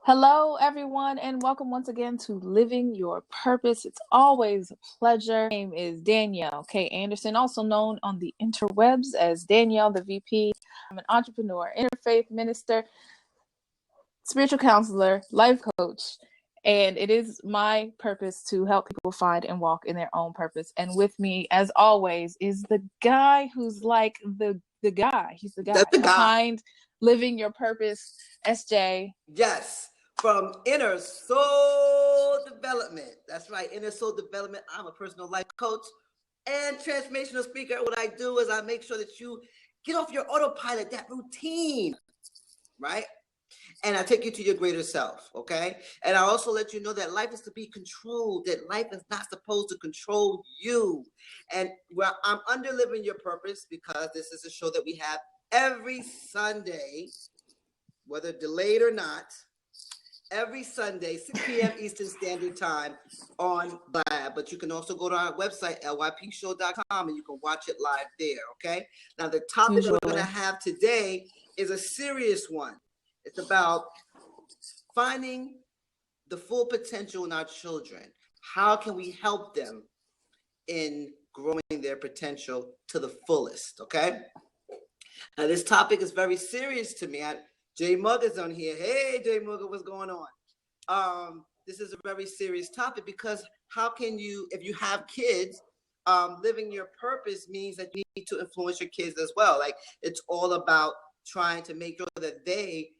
Hello, everyone, and welcome once again to Living Your Purpose. It's always a pleasure. My name is Danielle K. Anderson, also known on the interwebs as Danielle, the VP. I'm an entrepreneur, interfaith minister, spiritual counselor, life coach, and it is my purpose to help people find and walk in their own purpose. And with me, as always, is the guy who's like the guy. He's the guy That's the guy behind Living Your Purpose, SJ. Yes, from Inner Soul Development. That's right, Inner Soul Development. I'm a personal life coach and transformational speaker. What I do is I make sure that you get off your autopilot, that routine, right? And I take you to your greater self, okay? And I also let you know that life is to be controlled, that life is not supposed to control you. And well, I'm under Living Your Purpose because this is a show that we have every Sunday, whether delayed or not, every Sunday, 6 p.m. Eastern Standard Time on Lab. But you can also go to our website, lypshow.com, and you can watch it live there, okay? Now, the topic we're going to have today is a serious one. It's about finding the full potential in our children. How can we help them in growing their potential to the fullest, okay? Now, this topic is very serious to me. Jay Mugger's on here. Hey, Jay Mugger, what's going on? This is a very serious topic because how can you, if you have kids, living your purpose means that you need to influence your kids as well. Like, it's all about trying to make sure that they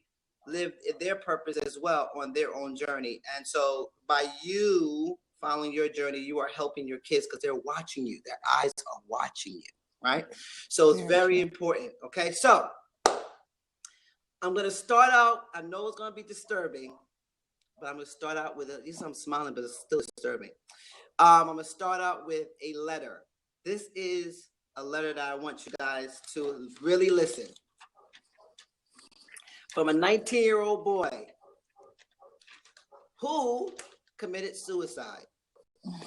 live their purpose as well on their own journey. And so by you following your journey, you are helping your kids because they're watching you. Their eyes are watching you, right? So it's very important. Okay, so I'm going to start out. I know it's going to be disturbing, but I'm going to start out with at least I'm smiling, but it's still disturbing. I'm going to start out with a letter. This is a letter that I want you guys to really listen. From a 19-year-old boy who committed suicide.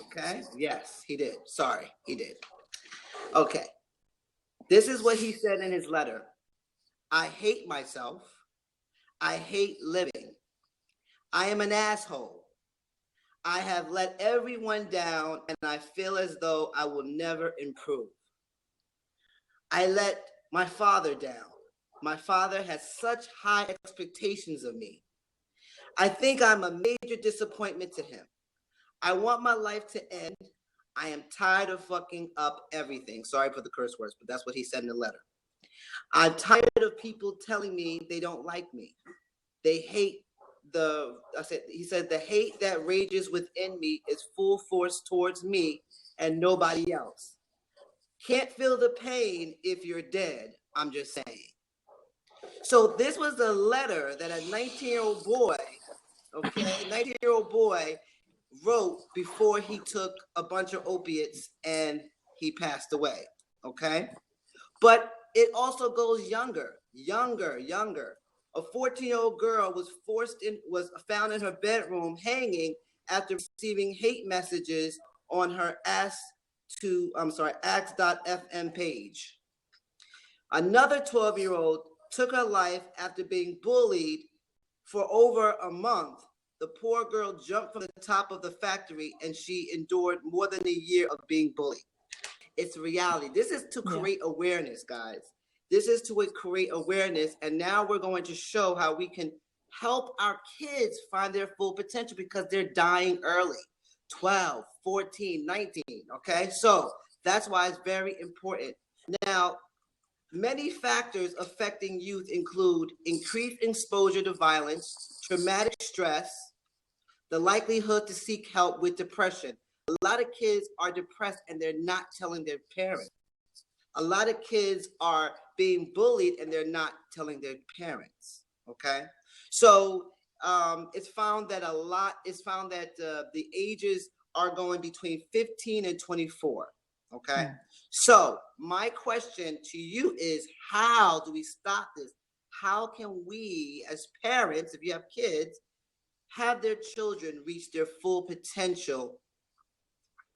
Okay? Yes, he did. Sorry, he did. Okay. This is what he said in his letter. I hate myself. I hate living. I am an asshole. I have let everyone down and I feel as though I will never improve. I let my father down. My father has such high expectations of me. I think I'm a major disappointment to him. I want my life to end. I am tired of fucking up everything. Sorry for the curse words, but that's what he said in the letter. I'm tired of people telling me they don't like me. They hate he said, the hate that rages within me is full force towards me and nobody else. Can't feel the pain if you're dead. I'm just saying. So this was a letter that a 19-year-old boy, okay, 19-year-old boy wrote before he took a bunch of opiates and he passed away, okay? But it also goes younger. A 14-year-old girl was found in her bedroom hanging after receiving hate messages on her Ask.fm page. Another 12-year-old took her life after being bullied for over a month. The poor girl jumped from the top of the factory and she endured more than a year of being bullied. It's reality. This is to create awareness, guys. This is to create awareness. And now we're going to show how we can help our kids find their full potential because they're dying early. 12, 14, 19, okay? So that's why it's very important. Now, many factors affecting youth include increased exposure to violence, traumatic stress, the likelihood to seek help with depression. A lot of kids are depressed and they're not telling their parents. A lot of kids are being bullied and they're not telling their parents, okay? So it's found that the ages are going between 15 and 24. Okay, so my question to you is, how do we stop this? How can we, as parents, if you have kids, have their children reach their full potential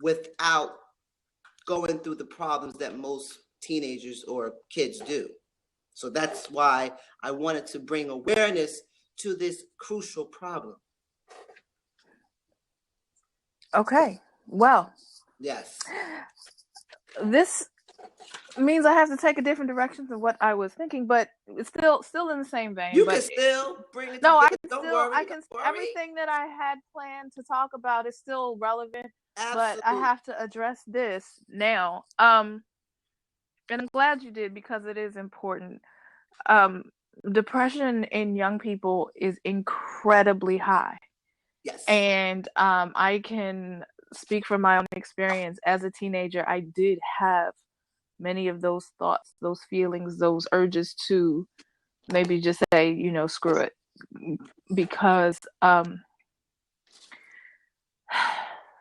without going through the problems that most teenagers or kids do? So that's why I wanted to bring awareness to this crucial problem? Okay. Well, Yes. this means I have to take a different direction than what I was thinking, but it's still in the same vein. You But can still bring it no, together. Don't worry. everything that I had planned to talk about is still relevant. Absolutely. But I have to address this now. And I'm glad you did, because it is important. Depression in young people is incredibly high. Yes. And I can speak from my own experience. As a teenager, I did have many of those thoughts, those feelings, those urges to maybe just say, screw it. Because,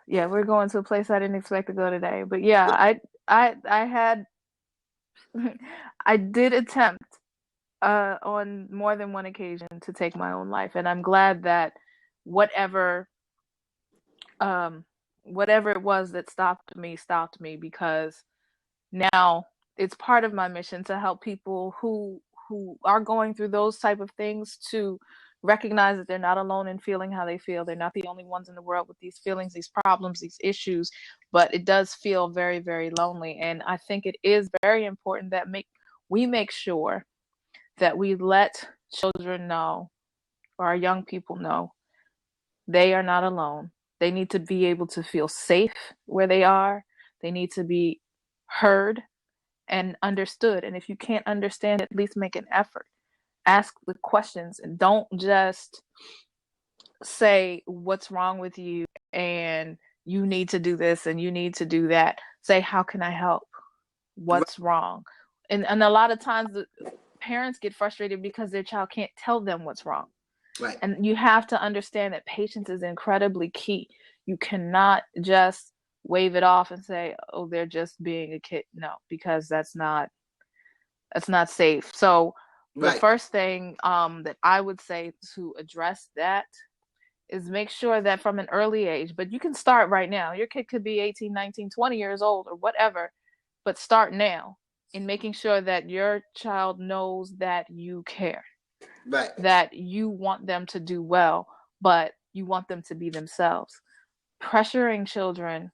yeah, we're going to a place I didn't expect to go today. But yeah, I had, I did attempt on more than one occasion to take my own life. And I'm glad that whatever it was that stopped me, because now it's part of my mission to help people who are going through those type of things to recognize that they're not alone in feeling how they feel. They're not the only ones in the world with these feelings, these problems, these issues, but it does feel very, very lonely. And I think it is very important that we make sure that we let children know, or our young people know, they are not alone. They need to be able to feel safe where they are. They need to be heard and understood. And if you can't understand, at least make an effort. Ask the questions, and don't just say what's wrong with you and you need to do this and you need to do that. Say, how can I help? What's wrong? And a lot of times the parents get frustrated because their child can't tell them what's wrong. Right. And you have to understand that patience is incredibly key. You cannot just wave it off and say, oh, they're just being a kid. No, because that's not safe. So the first thing that I would say to address that is make sure that from an early age, but you can start right now. Your kid could be 18, 19, 20 years old or whatever, but start now in making sure that your child knows that you care. Right. That you want them to do well, but you want them to be themselves. Pressuring children,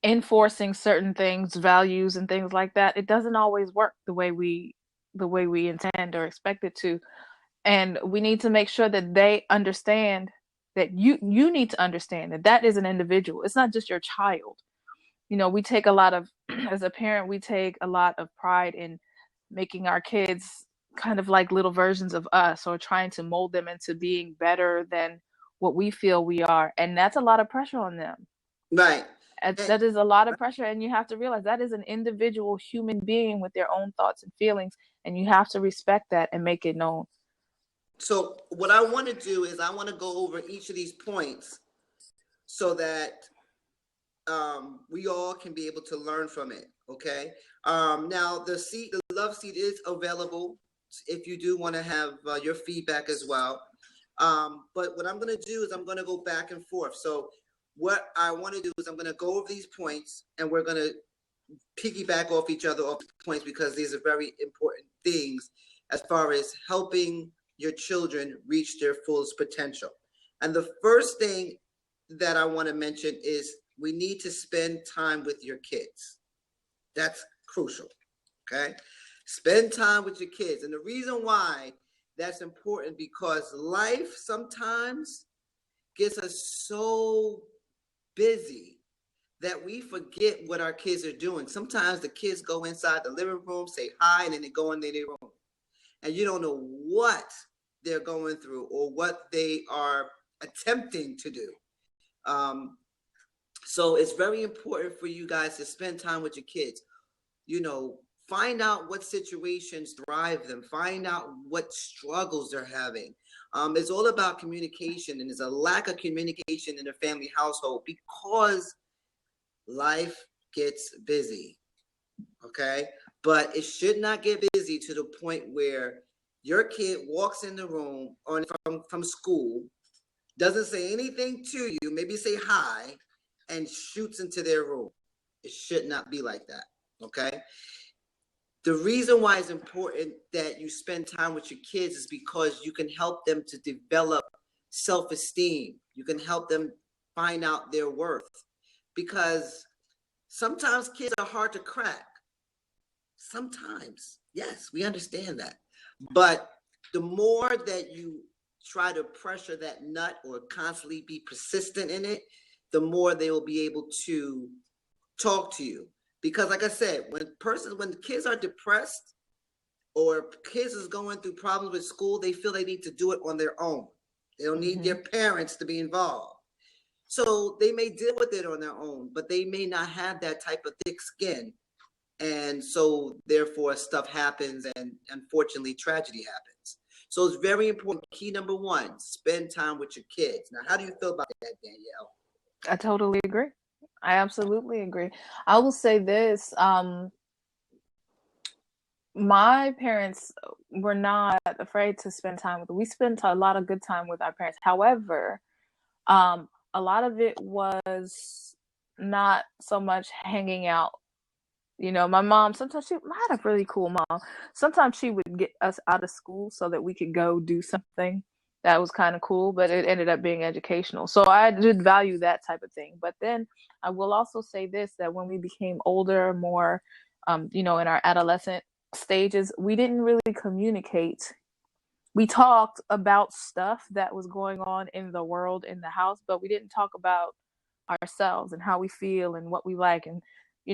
enforcing certain things, values and things like that, it doesn't always work the way we intend or expect it to. And we need to make sure that they understand that you need to understand that is an individual. It's not just your child. We take a lot of, as a parent, we take a lot of pride in making our kids kind of like little versions of us, or trying to mold them into being better than what we feel we are. And that's a lot of pressure on them. Right. That is a lot of pressure. And you have to realize that is an individual human being with their own thoughts and feelings. And you have to respect that and make it known. So what I want to do is I want to go over each of these points so that we all can be able to learn from it. Okay. Now the love seat is available if you do want to have your feedback as well. But what I'm going to do is I'm going to go back and forth. So what I want to do is I'm going to go over these points, and we're going to piggyback off each other off points, because these are very important things as far as helping your children reach their fullest potential. And the first thing that I want to mention is we need to spend time with your kids. That's crucial. Okay. Spend time with your kids. And the reason why that's important, because life sometimes gets us so busy that we forget what our kids are doing. Sometimes the kids go inside the living room, say hi, and then they go into their room. And you don't know what they're going through or what they are attempting to do. So it's very important for you guys to spend time with your kids. Find out what situations drive them. Find out what struggles they're having. It's all about communication, and there's a lack of communication in a family household because life gets busy. Okay? But it should not get busy to the point where your kid walks in the room from school, doesn't say anything to you, maybe say hi, and shoots into their room. It should not be like that. Okay? The reason why it's important that you spend time with your kids is because you can help them to develop self-esteem. You can help them find out their worth, because sometimes kids are hard to crack. Sometimes, yes, we understand that. But the more that you try to pressure that nut or constantly be persistent in it, the more they will be able to talk to you. Because like I said, when kids are depressed or kids is going through problems with school, they feel they need to do it on their own. They don't need their parents to be involved. So they may deal with it on their own, but they may not have that type of thick skin. And so therefore stuff happens, and unfortunately tragedy happens. So it's very important. Key number one, spend time with your kids. Now, how do you feel about that, Danielle? I totally agree. I absolutely agree. I will say this, my parents were not afraid to spend time with. We spent a lot of good time with our parents. However, a lot of it was not so much hanging out. You know, my mom, sometimes I had a really cool mom. Sometimes she would get us out of school so that we could go do something that was kind of cool, but it ended up being educational. So I did value that type of thing. But then I will also say this, that when we became older, more, in our adolescent stages, we didn't really communicate. We talked about stuff that was going on in the world, in the house, but we didn't talk about ourselves and how we feel and what we like and,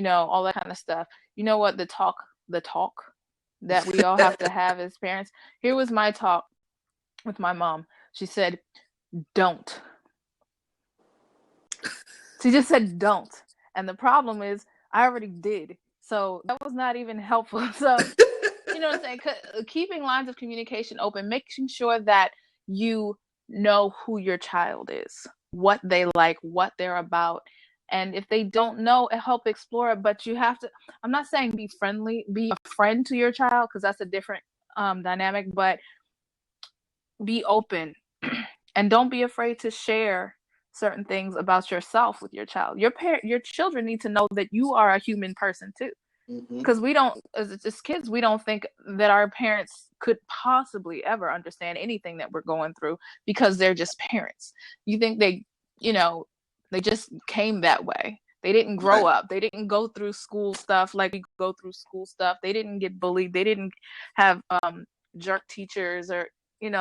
all that kind of stuff. You know what? The talk that we all have to have as parents. Here was my talk with my mom. She said, don't. She just said, don't. And the problem is I already did. So that was not even helpful. So, you know what I'm saying? Keeping lines of communication open, making sure that you know who your child is, what they like, what they're about. And if they don't know, help explore it. But you have to, I'm not saying be friendly, be a friend to your child, because that's a different dynamic, but be open and don't be afraid to share certain things about yourself with your child. Your children need to know that you are a human person too. Because we don't, as kids, we don't think that our parents could possibly ever understand anything that we're going through because they're just parents. You think they just came that way. They didn't grow up. They didn't go through school stuff like we go through school stuff. They didn't get bullied. They didn't have jerk teachers or,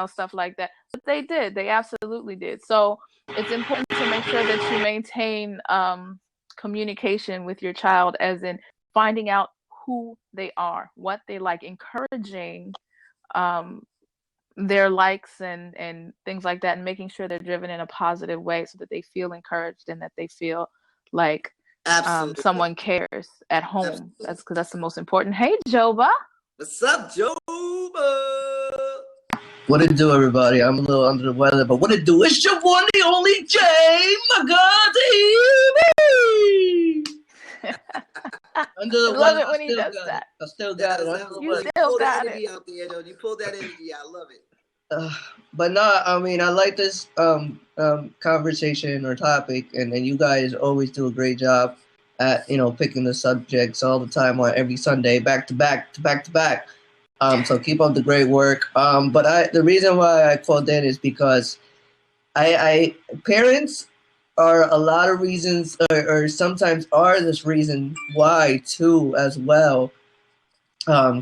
stuff like that. But they did. They absolutely did. So it's important to make sure that you maintain communication with your child, as in finding out who they are, what they like, encouraging their likes and things like that, and making sure they're driven in a positive way so that they feel encouraged and that they feel like someone cares at home. Absolutely. That's because that's the most important. Hey, Joba. What's up, Joba? What it do, everybody? I'm a little under the weather, but what it do? It's your one, the only Jay Magadi. Under the I love it when he does that. I still got it. You still got it. Out there, though. You pulled that energy out. I love it. But no, I mean, I like this conversation or topic, and you guys always do a great job at picking the subjects all the time on every Sunday, back to back. So keep up the great work. But the reason why I called in is because I parents are a lot of reasons, or sometimes are this reason why too as well.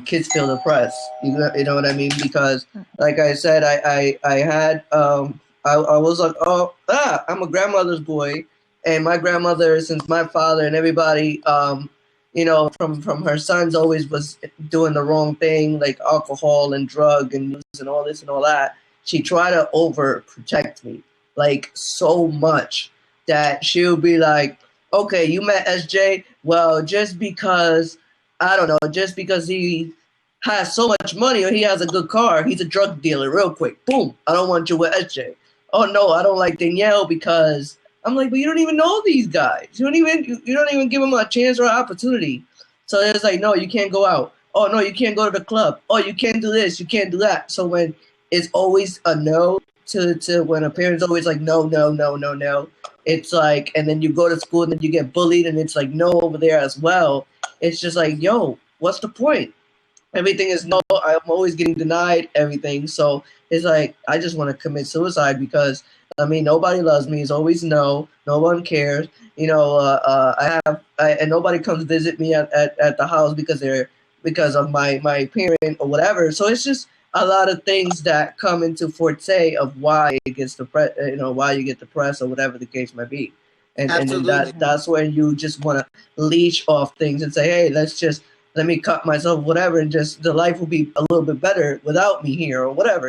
Kids feel depressed. You know what I mean? Because, like I said, I had I was like, I'm a grandmother's boy, and my grandmother, since my father and everybody, from her sons always was doing the wrong thing, like alcohol and drug and use and all this and all that. She tried to overprotect me, like so much that she would be like, okay, you met SJ? Well, just because he has so much money or he has a good car, he's a drug dealer real quick. Boom. I don't want you with SJ. Oh, no, I don't like Danielle because I'm like, but you don't even know these guys. You don't even give them a chance or an opportunity. So it's like, no, you can't go out. Oh, no, you can't go to the club. Oh, you can't do this. You can't do that. So when it's always a no to when a parent's always like, no, it's like, and then you go to school and then you get bullied and it's like no over there as well. It's just like, yo, what's the point? everything is no. I'm always getting denied everything. So it's like I just want to commit suicide because I mean nobody loves me. It's always no. No one cares. And nobody comes visit me at the house because of my parent or whatever. So it's just a lot of things that come into forte of why it gets depressed. Why you get depressed or whatever the case might be. And then Absolutely. that's when you just want to leash off things and say, hey, let me cut myself, whatever, and just the life will be a little bit better without me here or whatever,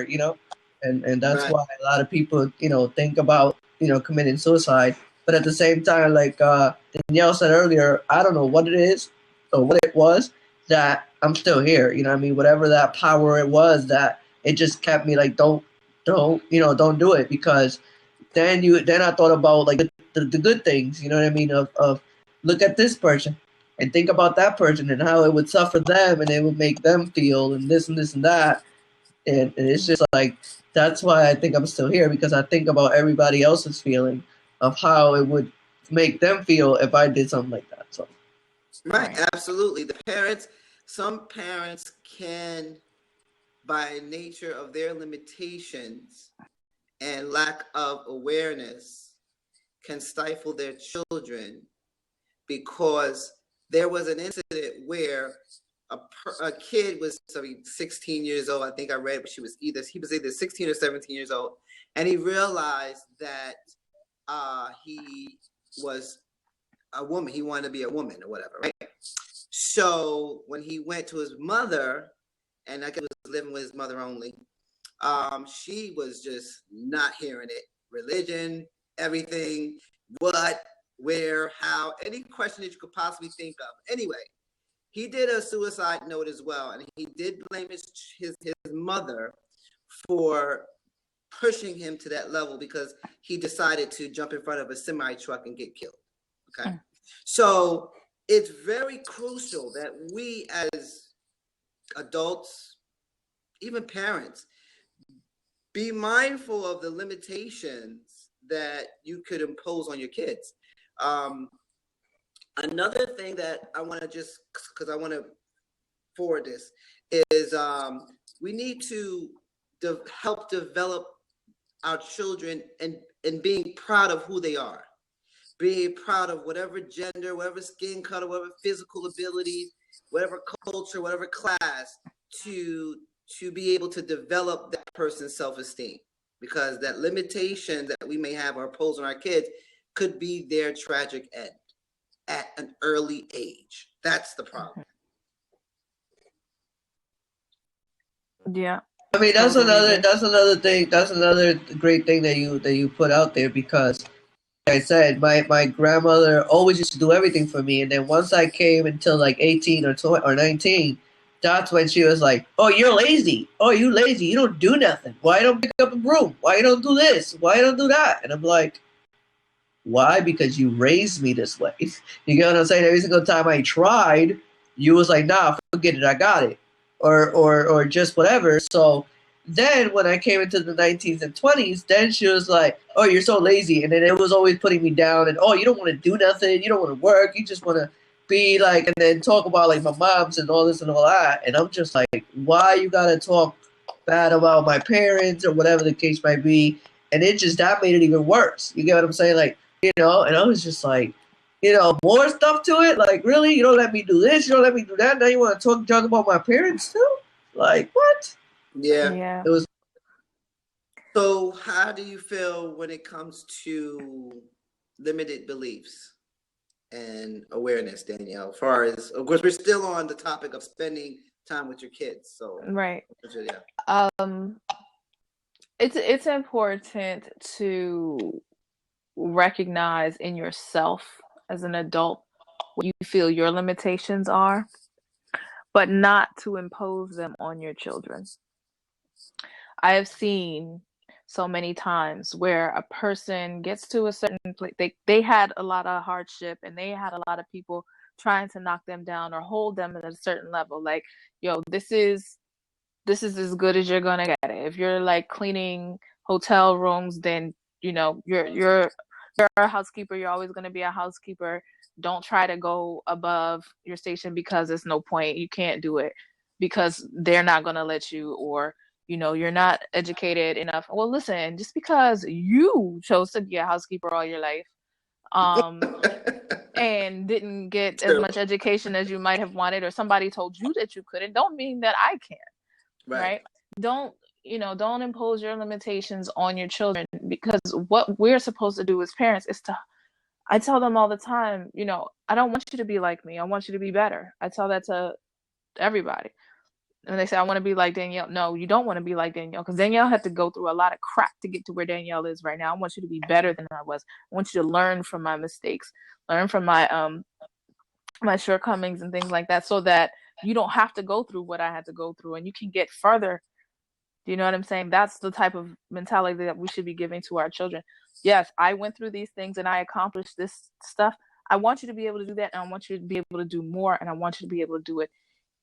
and that's Right. why a lot of people, think about, committing suicide. But at the same time, like Danielle said earlier, I don't know what it is or what it was that I'm still here. You know what I mean? Whatever that power it was that it just kept me like, don't do it because then I thought about like the good things, you know what I mean? Of look at this person and think about that person and how it would suffer them and it would make them feel and this and that. And it's just like that's why I think I'm still here because I think about everybody else's feeling of how it would make them feel if I did something like that. So Right. Absolutely. Some parents can, by nature of their limitations and lack of awareness, can stifle their children because there was an incident where a kid was 16 years old. I think I read he was either 16 or 17 years old, and he realized that he was a woman. He wanted to be a woman or whatever, right? So when he went to his mother, and I guess was living with his mother only, she was just not hearing it. Religion, everything, what, where, how, any question that you could possibly think of. Anyway, he did a suicide note as well, and he did blame his mother for pushing him to that level because he decided to jump in front of a semi truck and get killed. Okay, so it's very crucial that we as adults, even parents, be mindful of the limitations that you could impose on your kids. Another thing that I want to just, because I want to forward this, is we need to help develop our children and being proud of who they are, being proud of whatever gender, whatever skin color, whatever physical ability, whatever culture, whatever class, to be able to develop that person's self-esteem, because that limitation that we may have or impose on our kids could be their tragic end at an early age. That's the problem. Yeah. I mean that's another thing. That's another great thing that you put out there because like I said, my grandmother always used to do everything for me, and then once I came until like 18 or 20 or 19, that's when she was like, "Oh, you're lazy. Oh, you lazy. You don't do nothing. Why you don't pick up a broom? Why you don't do this? Why you don't do that?" And I'm like, "Why? Because you raised me this way." You get what I'm saying? Every single time I tried, you was like, "Nah, forget it. I got it," or just whatever. So then when I came into the 19s and 20s, then she was like, "Oh, you're so lazy," and then it was always putting me down. And oh, you don't want to do nothing. You don't want to work. You just want to be like, and then talk about like my moms and all this and all that. And I'm just like, why you gotta talk bad about my parents or whatever the case might be? And it just that made it even worse. You get what I'm saying? Like, and I was just like, more stuff to it. Like, really, you don't let me do this. You don't let me do that. Now you want to talk junk about my parents too? Like, what? Yeah. It was. So how do you feel when it comes to limited beliefs and awareness, Danielle? As far as, of course, we're still on the topic of spending time with your kids. So right. Yeah. It's important to recognize in yourself as an adult what you feel your limitations are, but not to impose them on your children. I have seen so many times where a person gets to a certain place, they had a lot of hardship and they had a lot of people trying to knock them down or hold them at a certain level. Like, yo, this is as good as you're gonna get it. If you're like cleaning hotel rooms, then you're a housekeeper. You're always gonna be a housekeeper. Don't try to go above your station because there's no point. You can't do it. because they're not going to let you, or, you know, you're not educated enough. Well, listen, just because you chose to be a housekeeper all your life, and didn't get as True. much education as you might have wanted, or somebody told you that you couldn't, don't mean that I can't. Right? Don't impose your limitations on your children, because what we're supposed to do as parents is I tell them all the time, you know, I don't want you to be like me. I want you to be better. I tell that to everybody. And they say, I want to be like Danielle. No, you don't want to be like Danielle, because Danielle had to go through a lot of crap to get to where Danielle is right now. I want you to be better than I was. I want you to learn from my mistakes, learn from my my shortcomings and things like that, so that you don't have to go through what I had to go through, and you can get further. Do you know what I'm saying? That's the type of mentality that we should be giving to our children. Yes, I went through these things and I accomplished this stuff. I want you to be able to do that, and I want you to be able to do more, and I want you to be able to do it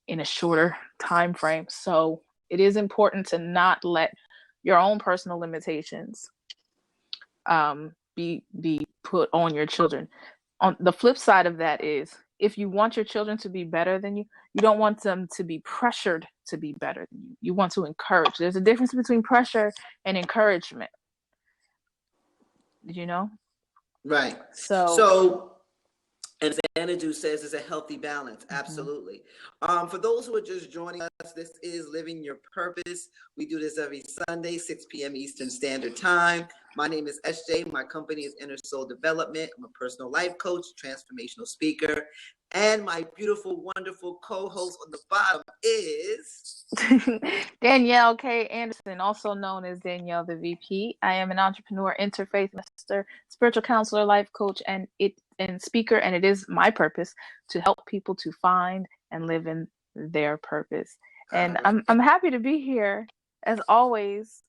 in a shorter time frame. So it is important to not let your own personal limitations be put on your children. On the flip side of that is, if you want your children to be better than you, you don't want them to be pressured to be better than you. You want to encourage. There's a difference between pressure and encouragement. Did you know? Right. So and Xanadu says it's a healthy balance. Absolutely. For those who are just joining us, this is Living Your Purpose. We do this every Sunday, 6 p.m. Eastern Standard Time. My name is SJ. My company is Inner Soul Development. I'm a personal life coach, transformational speaker. And my beautiful, wonderful co-host on the bottom is Danielle K. Anderson, also known as Danielle the VP. I am an entrepreneur, interfaith minister, spiritual counselor, life coach, and speaker, and it is my purpose to help people to find and live in their purpose. And I'm happy to be here as always.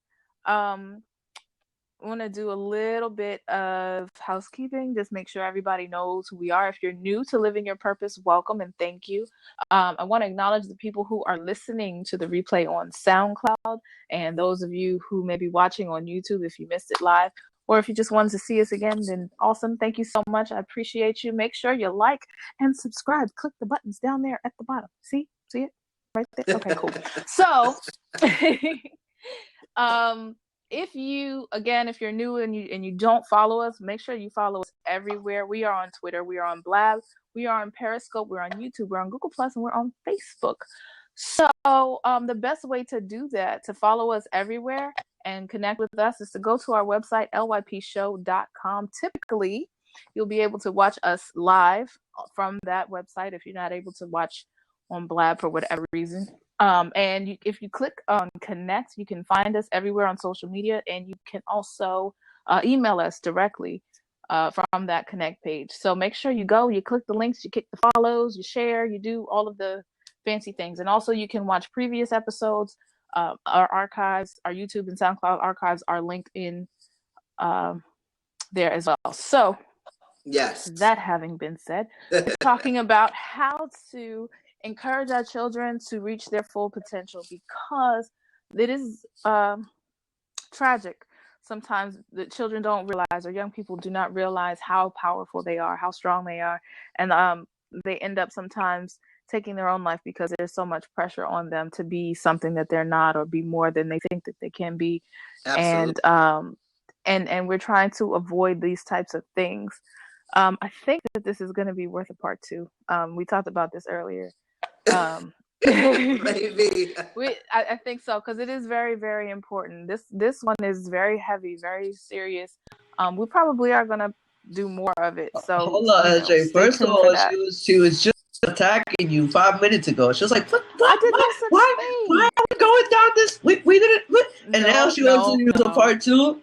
I want to do a little bit of housekeeping. Just make sure everybody knows who we are. If you're new to Living Your Purpose, welcome and thank you. I want to acknowledge the people who are listening to the replay on SoundCloud, and those of you who may be watching on YouTube if you missed it live, or if you just wanted to see us again, then awesome. Thank you so much. I appreciate you. Make sure you like and subscribe. Click the buttons down there at the bottom. See it right there? Okay, cool. So, if you're new and you don't follow us, make sure you follow us everywhere. We are on Twitter, we are on Blab, we are on Periscope, we're on YouTube, we're on Google Plus, and we're on Facebook. So the best way to do that, to follow us everywhere and connect with us, is to go to our website, lypshow.com. Typically, you'll be able to watch us live from that website if you're not able to watch on Blab for whatever reason. And if you click on connect, you can find us everywhere on social media, and you can also email us directly from that connect page. So make sure you go, you click the links, you click the follows, you share, you do all of the fancy things. And also you can watch previous episodes. Our archives, our YouTube and SoundCloud archives are linked in there as well. So yes, that having been said, we're talking about how to encourage our children to reach their full potential, because it is tragic. Sometimes the children don't realize, or young people do not realize, how powerful they are, how strong they are, and they end up sometimes taking their own life because there's so much pressure on them to be something that they're not, or be more than they think that they can be. Absolutely. And we're trying to avoid these types of things. I think that this is going to be worth a part 2. We talked about this earlier. Maybe. I think so, because it is very, very important. This one is very heavy, very serious. We probably are going to do more of it. So hold on, SJ. First of all, she was just attacking you 5 minutes ago. She was like, "What? I did no such thing. Why are we going down this? We didn't." And now she wants to use a part 2.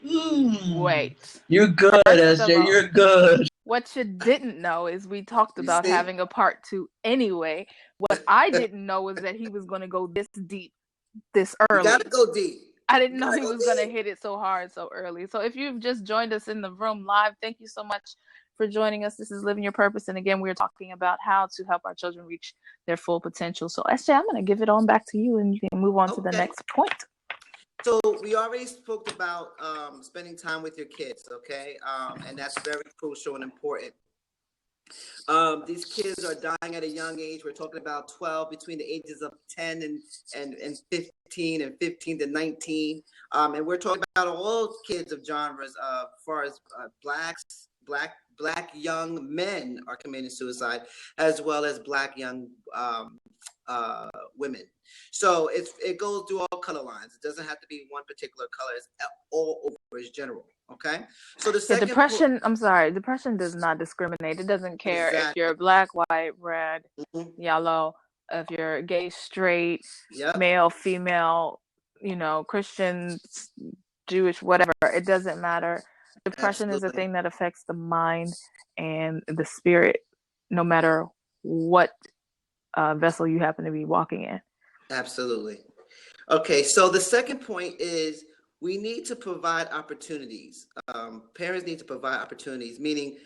Wait, you're good, SJ. You're good. What you didn't know is we talked about having a part 2 anyway. What I didn't know was that he was going to go this deep, this early. You gotta go deep. I didn't know he was going to hit it so hard so early. So if you've just joined us in the room live, thank you so much for joining us. This is Living Your Purpose. And again, we're talking about how to help our children reach their full potential. So SJ, I'm going to give it on back to you, and you can move on to the next point. So we already spoke about spending time with your kids, okay? And that's very crucial and important. These kids are dying at a young age. We're talking about 12, between the ages of 10 and 15, and 15 to 19. And we're talking about all kids of genres, as far as black young men are committing suicide, as well as black young women. So it goes through all color lines. It doesn't have to be one particular color. It's all over. It's general. Okay. So the second depression. I'm sorry. Depression does not discriminate. It doesn't care if you're black, white, red, yellow, if you're gay, straight, male, female, Christian, Jewish, whatever. It doesn't matter. Depression is a thing that affects the mind and the spirit, no matter what vessel you happen to be walking in. Absolutely. Okay, so the second point is we need to provide opportunities. Parents need to provide opportunities, meaning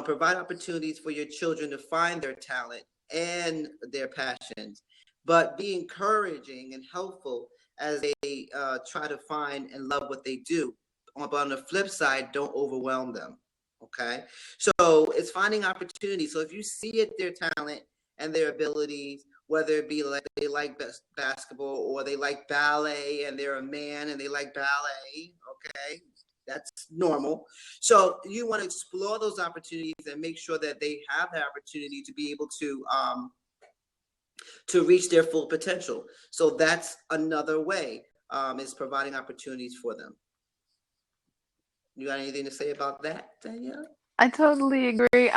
provide opportunities for your children to find their talent and their passions, but be encouraging and helpful as they try to find and love what they do. But on the flip side, don't overwhelm them. Okay, so it's finding opportunities. So if you see it, their talent and their abilities, whether it be like they like basketball or they like ballet and they're a man and they like ballet, okay, that's normal. So you want to explore those opportunities and make sure that they have the opportunity to be able to reach their full potential. So that's another way, is providing opportunities for them. You got anything to say about that, Danielle? I totally agree.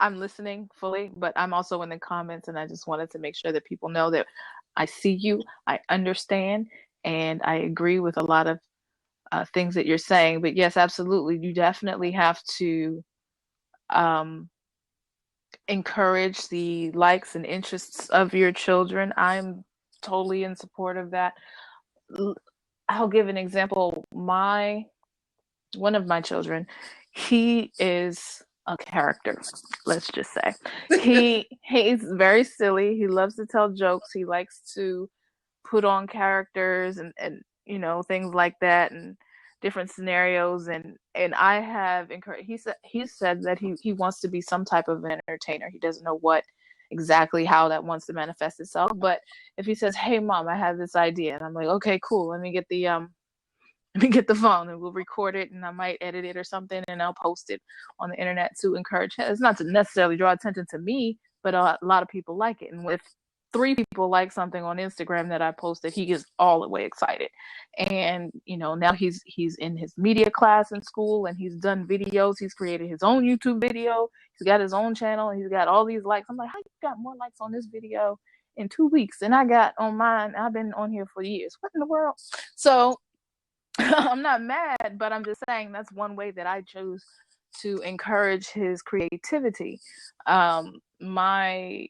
I'm listening fully, but I'm also in the comments, and I just wanted to make sure that people know that I see you, I understand, and I agree with a lot of things that you're saying. But yes, absolutely, you definitely have to encourage the likes and interests of your children. I'm totally in support of that. I'll give an example. One of my children, he is a character, let's just say. He's very silly. He loves to tell jokes. He likes to put on characters and things like that, and different scenarios, and I have encouraged. He said that he wants to be some type of entertainer. He doesn't know what exactly how that wants to manifest itself, but if he says, "Hey mom, I have this idea," and I'm like, "Okay, cool, let me get the phone and we'll record it, and I might edit it or something, and I'll post it on the internet to encourage him." It's not to necessarily draw attention to me, but a lot of people like it. And if 3 people like something on Instagram that I posted, he gets all the way excited. And now he's in his media class in school, and he's done videos. He's created his own YouTube video. He's got his own channel, and he's got all these likes. I'm like, how you got more likes on this video in 2 weeks than I got on mine? I've been on here for years. What in the world? So I'm not mad, but I'm just saying that's one way that I chose to encourage his creativity. My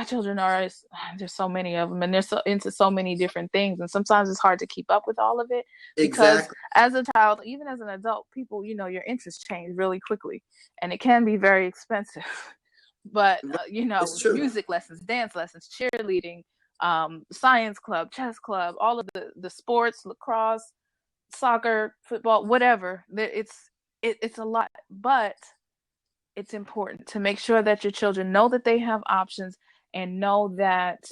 children there's so many of them, and they're so into so many different things, and sometimes it's hard to keep up with all of it, because as a child, even as an adult, people, your interests change really quickly, and it can be very expensive. But music lessons, dance lessons, cheerleading, science club, chess club, all of the sports, lacrosse, soccer, football, whatever. It's a lot, but it's important to make sure that your children know that they have options, and know that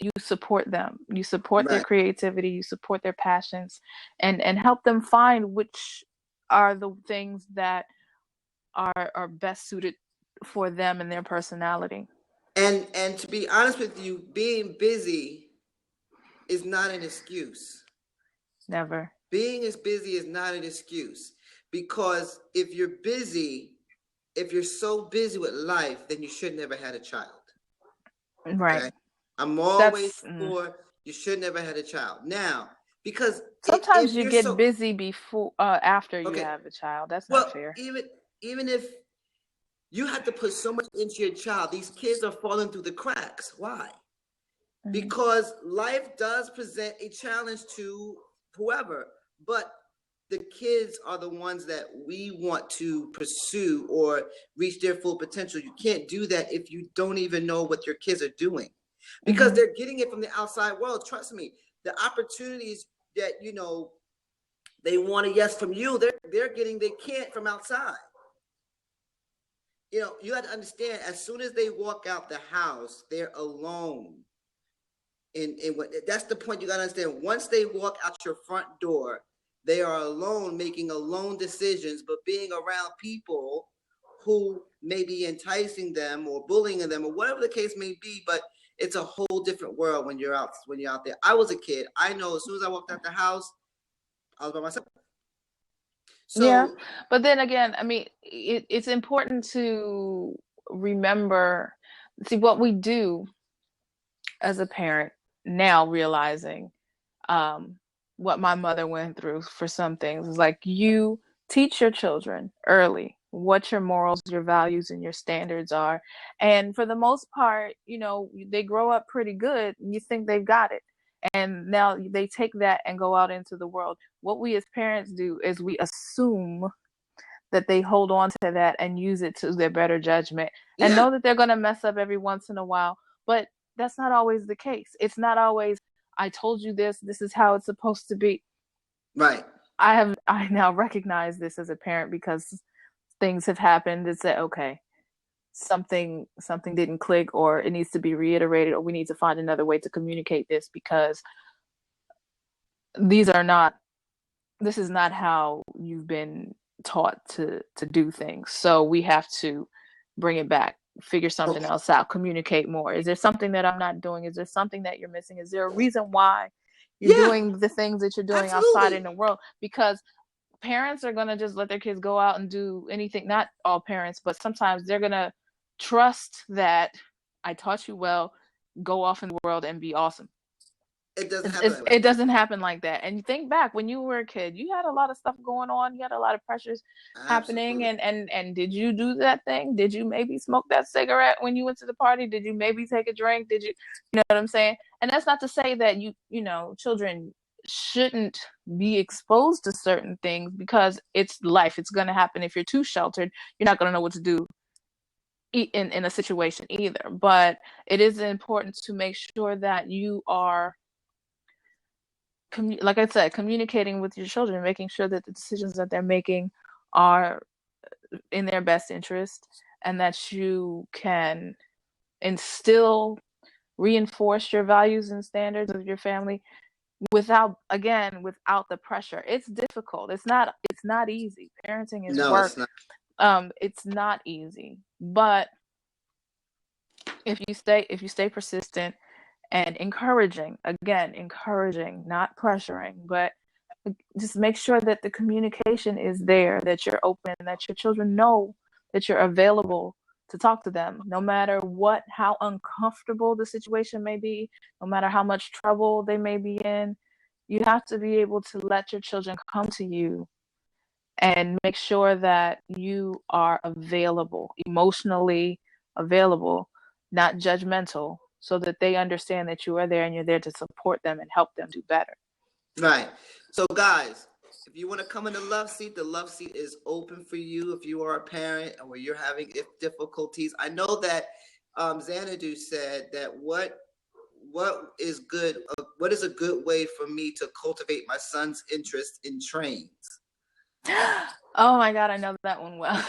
you support them. You support their creativity, you support their passions, and help them find which are the things that are best suited for them and their personality. And to be honest with you, being busy is not an excuse. Never. Being as busy is not an excuse, because if you're so busy with life, then you should never had a child. Right. Okay? I'm always for you should never had a child. Now, because sometimes you get busy before after you have a child. That's not fair. Even if you have to put so much into your child, these kids are falling through the cracks. Why? Mm-hmm. Because life does present a challenge to whoever, but the kids are the ones that we want to pursue or reach their full potential. You can't do that if you don't even know what your kids are doing, because they're getting it from the outside world. Trust me, the opportunities that they want from you, they can't from outside. you have to understand, as soon as they walk out the house, they're alone. And that's the point you got to understand. Once they walk out your front door, they are alone, making alone decisions, but being around people who may be enticing them or bullying them or whatever the case may be. But it's a whole different world when you're out there. I was a kid. I know as soon as I walked out the house, I was by myself. So yeah, but then again, I mean, it's important to remember, see what we do as a parent now, realizing what my mother went through for some things. Is like, you teach your children early what your morals, your values, and your standards are. And for the most part, they grow up pretty good and you think they've got it. And now they take that and go out into the world. What we as parents do is we assume that they hold on to that and use it to their better judgment, and know that they're going to mess up every once in a while. But that's not always the case. It's not always, I told you this is how it's supposed to be. Right. I now recognize this as a parent because things have happened that say, okay, something didn't click, or it needs to be reiterated, or we need to find another way to communicate this, because this is not how you've been taught to do things. So we have to bring it back, figure something else out, communicate more. Is there something that I'm not doing? Is there something that you're missing? Is there a reason why you're doing the things that you're doing outside in the world? Because parents are going to just let their kids go out and do anything. Not all parents, but sometimes they're going to trust that I taught you well, go off in the world and be awesome. It doesn't happen. It doesn't happen like that. And you think back when you were a kid, you had a lot of stuff going on. You had a lot of pressures happening. And did you do that thing? Did you maybe smoke that cigarette when you went to the party? Did you maybe take a drink? Did you know what I'm saying? And that's not to say that children shouldn't be exposed to certain things, because it's life. It's going to happen. If you're too sheltered, you're not going to know what to do in a situation either. But it is important to make sure that you are, like I said, communicating with your children, making sure that the decisions that they're making are in their best interest, and that you can reinforce your values and standards of your family without the pressure. It's difficult. It's not easy. Parenting is work. It's not. It's not easy. But if you stay persistent and encouraging, not pressuring, but just make sure that the communication is there, that you're open, that your children know that you're available to talk to them, no matter how uncomfortable the situation may be, no matter how much trouble they may be in. You have to be able to let your children come to you and make sure that you are available, emotionally available, not judgmental, so that they understand that you are there and you're there to support them and help them do better. Right. So guys, if you want to come in the love seat is open for you if you are a parent or you're having difficulties. I know that Xanadu said that what is a good way for me to cultivate my son's interest in trains? Oh my God, I know that one well.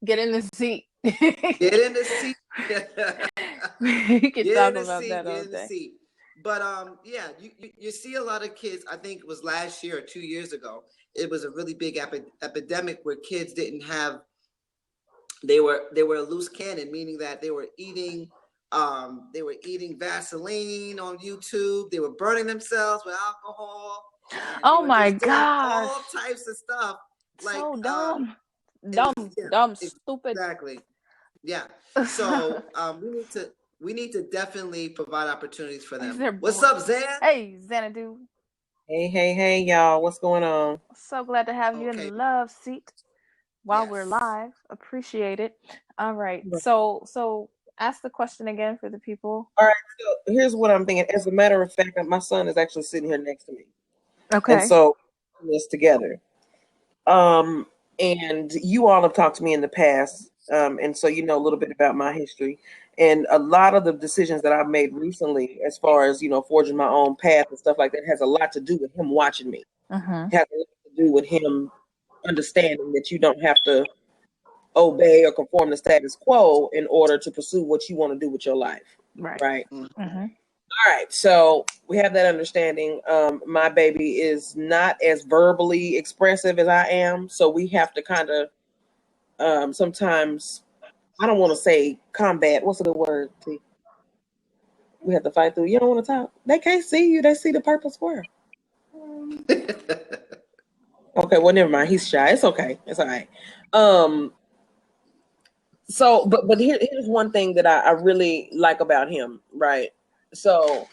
Get in the seat. Get in the seat. We can talk about that all day. But you see a lot of kids. I think it was last year or 2 years ago. It was a really big epidemic where kids didn't have. They were a loose cannon, meaning that they were eating Vaseline on YouTube. They were burning themselves with alcohol. Oh my God! All types of stuff. So dumb, stupid. Exactly. Yeah. So we need to definitely provide opportunities for them. What's up, Zan? Hey, Xanadu. Hey, y'all. What's going on? So glad to have you in the love seat while we're live. Appreciate it. All right. So ask the question again for the people. All right. So here's what I'm thinking. As a matter of fact, my son is actually sitting here next to me. Okay. And so we're this together. And you all have talked to me in the past. And so you know a little bit about my history. And a lot of the decisions that I've made recently, as far as, forging my own path and stuff like that, has a lot to do with him watching me. Mm-hmm. It has a lot to do with him understanding that you don't have to obey or conform to status quo in order to pursue what you want to do with your life. Right. Mm-hmm. All right. So we have that understanding. My baby is not as verbally expressive as I am. So we have to kind of sometimes, I don't want to say combat. What's a good word? T? We have to fight through. You don't want to talk. They can't see you. They see the purple square. Okay, well, never mind. He's shy. It's okay. It's all right. So, but here's one thing that I really like about him, right? So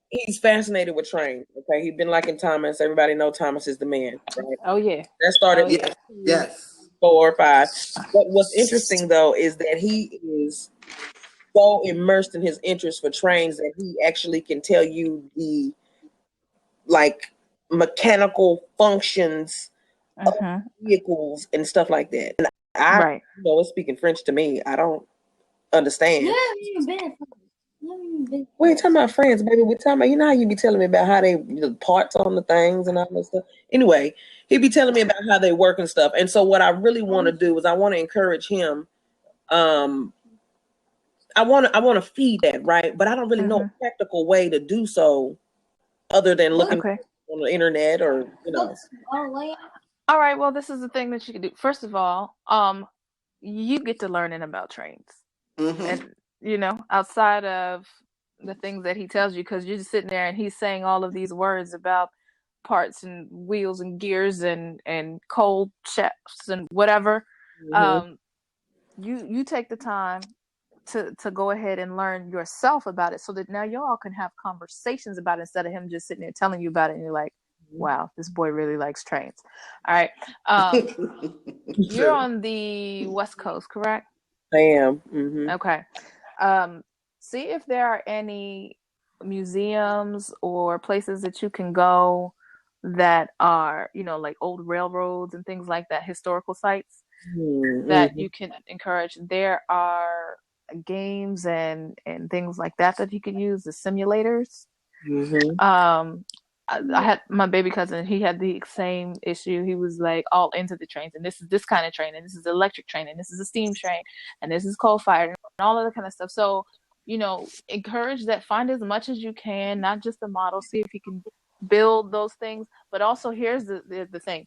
he's fascinated with trains. Okay, he's been liking Thomas. Everybody know Thomas is the man, right? Oh yeah. That started Yes. Yes. 4 or 5. But what's interesting though is that he is so immersed in his interest for trains that he actually can tell you the like mechanical functions of vehicles and stuff like that. And I know it's speaking French to me. I don't understand. We ain't talking about friends, baby. We're talking about, you know how you be telling me about how they the parts on the things and all that stuff. Anyway, he be telling me about how they work and stuff. And so what I really want to do is I want to encourage him. I want to feed that, right? But I don't really know a practical way to do so other than looking on the internet or, you know. All right, well, this is the thing that you can do. First of all, you get to learning about trains. And, you know, outside of the things that he tells you, because you're just sitting there and he's saying all of these words about parts and wheels and gears and cold shafts and whatever. You take the time to go ahead and learn yourself about it so that now y'all can have conversations about it instead of him just sitting there telling you about it and you're like, wow, this boy really likes trains. All right. You're on the West Coast, correct? I am. Okay. See if there are any museums or places that you can go that are, you know, like old railroads and things like that, historical sites that you can encourage. There are games and things like that you could use, the simulators. I had my baby cousin, he had the same issue. He was like all into the trains, and this is this kind of train, and this is electric train, and this is a steam train, and this is coal fired, and all of that kind of stuff. So, you know, encourage that, find as much as you can, not just the model, see if you can build those things. But also here's the thing.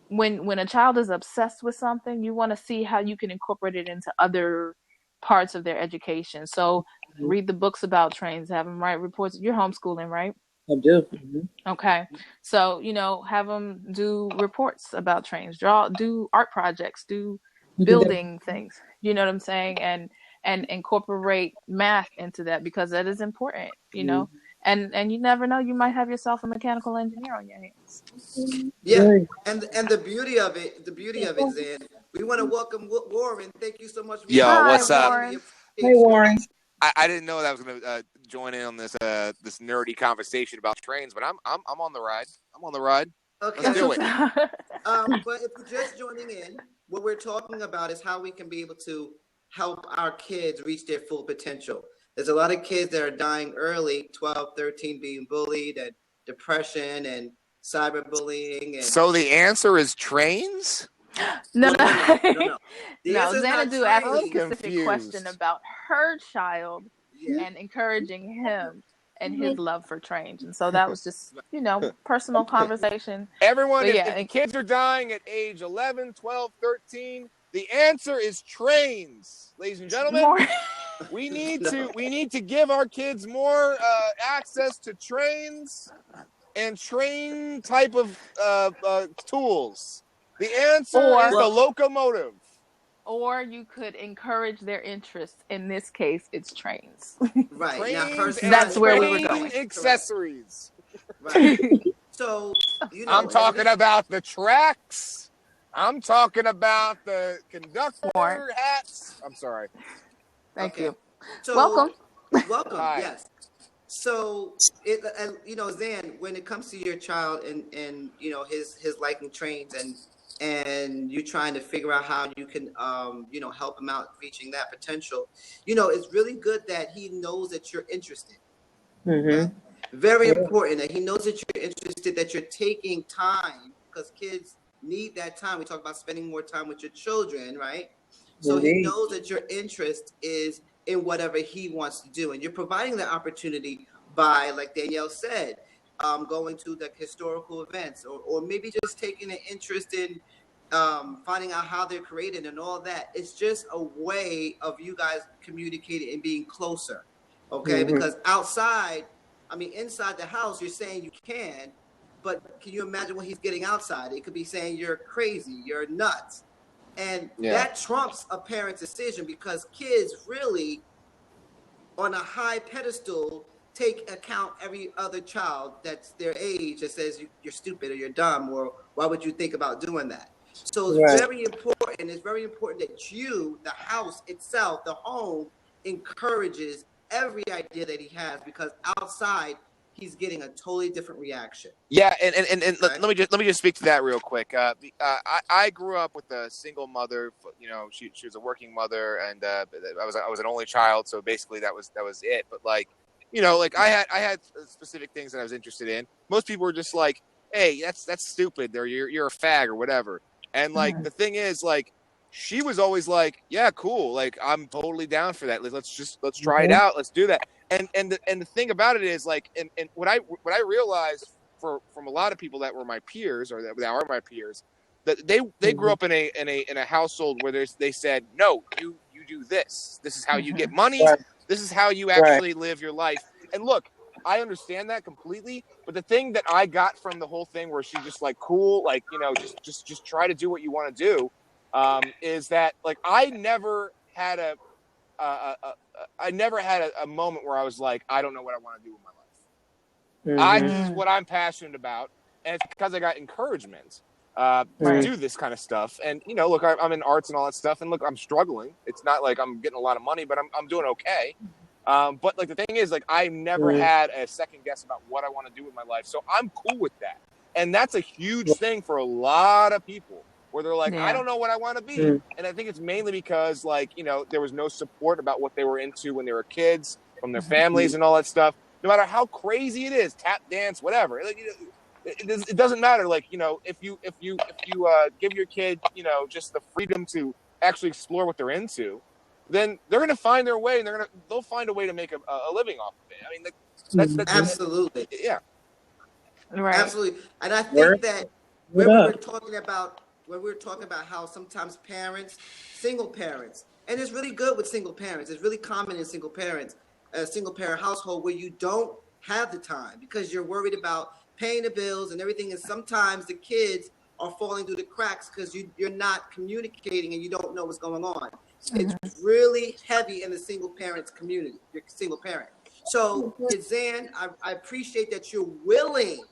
When a child is obsessed with something, you want to see how you can incorporate it into other parts of their education. So read the books about trains, have them write reports. You're homeschooling, right? I do. Okay. So, you know, have them do reports about trains, do art projects, do building things. You know what I'm saying? And incorporate math into that, because that is important, you know. And you never know, you might have yourself a mechanical engineer on your hands. Yeah. And the beauty of it, Zan, we want to welcome Warren. Thank you so much. Yo, what's up? Warren. Hey, Warren. I didn't know that I was going to join in on this this nerdy conversation about trains, but I'm on the ride. I'm on the ride. Okay. Let's do it. But if you're just joining in, what we're talking about is how we can be able to help our kids reach their full potential. There's a lot of kids that are dying early, 12, 13, being bullied, and depression and cyberbullying. And so the answer is trains? No. No, Xanadu asked a specific question about her child and encouraging him and his love for trains. And so that was just, you know, personal conversation. Everyone, if kids are dying at age 11, 12, 13, the answer is trains, ladies and gentlemen. We need to give our kids more access to trains and train type of tools. The answer is the locomotive. Or you could encourage their interest. In this case, it's trains. Right. Trains now, that's where we were going. Accessories. Right. So, you know, I'm talking about the tracks. I'm talking about the conductor hats. I'm sorry. Thank you. So, welcome. Hi. Yes. So, you know, Zan, when it comes to your child and you know his liking trains and you trying to figure out how you can you know, help him out reaching that potential, you know, it's really good that he knows that you're interested. Right? Very important that he knows that you're interested, that you're taking time, because kids need that time. We talk about spending more time with your children, right? So he Indeed. knows that your interest is in whatever he wants to do. And you're providing the opportunity by, like Danielle said, going to the historical events, or maybe just taking an interest in finding out how they're created and all that. It's just a way of you guys communicating and being closer. Okay. Mm-hmm. Because outside, I mean, inside the house, you're saying you can, but can you imagine what he's getting outside? It could be saying you're crazy, you're nuts. And that trumps a parent's decision, because kids really, on a high pedestal, take account every other child that's their age that says you're stupid or you're dumb, or why would you think about doing that? So it's very important. It's very important that you, the house itself, the home, encourages every idea that he has, because outside he's getting a totally different reaction. Yeah, and let me just speak to that real quick. I grew up with a single mother. You know, she was a working mother, and I was an only child, so basically that was it. But like, you know, like I had specific things that I was interested in. Most people were just like, "Hey, that's stupid," or "You're a fag," or whatever. And like the thing is, like, she was always like, "Yeah, cool. Like, I'm totally down for that. Let's try it out. Let's do that." And the thing about it is, like, and what I realized from a lot of people that were my peers, or that are my peers, that they grew up in a household where they said, "No, you do this. This is how you get money. Right. This is how you actually live your life." And look, I understand that completely, but the thing that I got from the whole thing, where she's just like, cool, like, you know, just try to do what you want to do, is that, like, I never had a moment where I was like, I don't know what I want to do with my life. This is what I'm passionate about, and it's because I got encouragement to do this kind of stuff. And, you know, look, I'm in arts and all that stuff, and look, I'm struggling. It's not like I'm getting a lot of money, but I'm doing okay. But like the thing is, like, I never had a second guess about what I want to do with my life, so I'm cool with that. And that's a huge thing for a lot of people, where they're like, I don't know what I want to be. And I think it's mainly because, like, you know, there was no support about what they were into when they were kids, from their families and all that stuff. No matter how crazy it is, tap dance, whatever, like, it doesn't matter. Like, you know, if you give your kid, you know, just the freedom to actually explore what they're into, then they're going to find their way, and they'll find a way to make a living off of it. I mean, that's absolutely, yeah, Right. absolutely. And I think that when we were talking about how sometimes parents, single parents, and it's really good with single parents. It's really common in single parents, a single parent household, where you don't have the time because you're worried about paying the bills and everything. And sometimes the kids are falling through the cracks because you're not communicating and you don't know what's going on. It's really heavy in the single parents community, you're single parent. So, Zan, I appreciate that you're willing.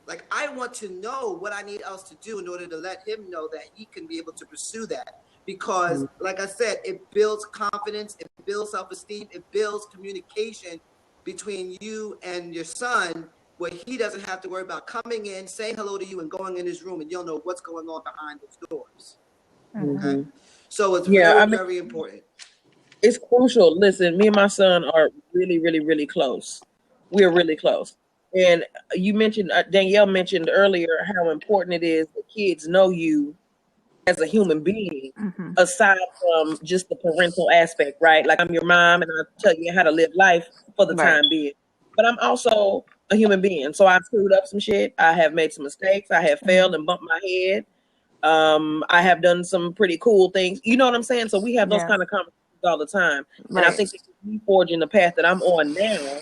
Like, I want to know what I need else to do in order to let him know that he can be able to pursue that. Because, like I said, it builds confidence, it builds self-esteem, it builds communication between you and your son, where he doesn't have to worry about coming in, saying hello to you, and going in his room, and you'll know what's going on behind those doors. Okay? So it's very important. It's crucial. Listen, me and my son are really, really, really close. We're really close. And you mentioned, Danielle mentioned earlier, how important it is that kids know you as a human being, aside from just the parental aspect, right? Like, I'm your mom, and I'll tell you how to live life for the time being. But I'm also a human being. So I've screwed up some shit. I have made some mistakes. I have failed and bumped my head. I have done some pretty cool things. You know what I'm saying? So we have those kind of conversations all the time. And I think me forging the path that I'm on now